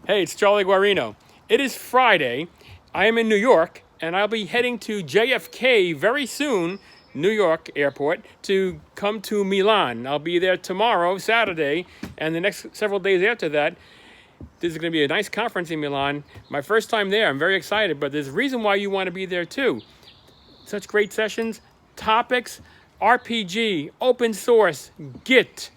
Hey, it's Charlie Guarino. It is Friday. I am in New York, and I'll be heading to JFK very soon, New York Airport, to come to Milan. I'll be there tomorrow, Saturday, and the next several days after that. This is going to be a nice conference in Milan. My first time there. I'm very excited, but there's a reason why you want to be there too. Such great sessions, topics, RPG, open source, Git,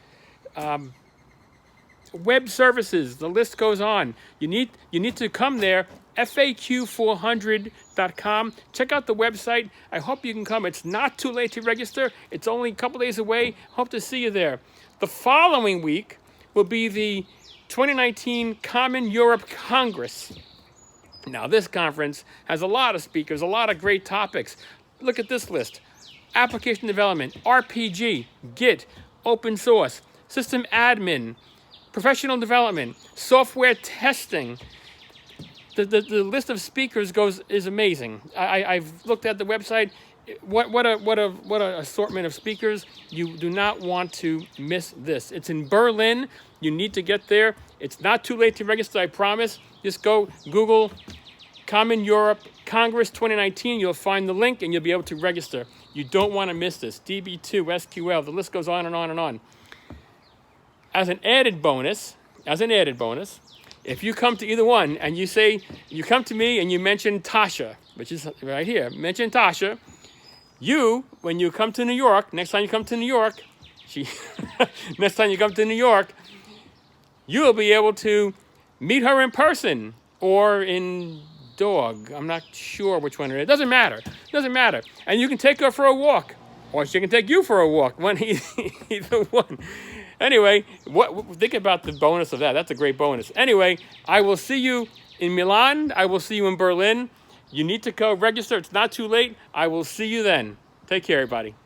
web services, the list goes on. You need to come there, FAQ400.com. Check out the website. I hope you can come. It's not too late to register. It's only a couple days away. Hope to see you there. The following week will be the 2019 Common Europe Congress. Now, this conference has a lot of speakers, a lot of great topics. Look at this list. Application development, RPG, Git, open source, system admin, professional development, software testing. The list of speakers is amazing. I've looked at the website. What a assortment of speakers. You do not want to miss this. It's in Berlin. You need to get there. It's not too late to register, I promise. Just go Google Common Europe Congress 2019. You'll find the link and you'll be able to register. You don't want to miss this. DB2, SQL, the list goes on and on and on. As an added bonus, if you come to either one and you come to me and you mention Tasha, which is right here, mention Tasha, when you come to New York, next time you come to New York, you will be able to meet her in person or in dog. I'm not sure which one it is. Doesn't matter. And you can take her for a walk, or she can take you for a walk. Either one. Anyway, think about the bonus of that. That's a great bonus. Anyway, I will see you in Milan. I will see you in Berlin. You need to go register. It's not too late. I will see you then. Take care, everybody.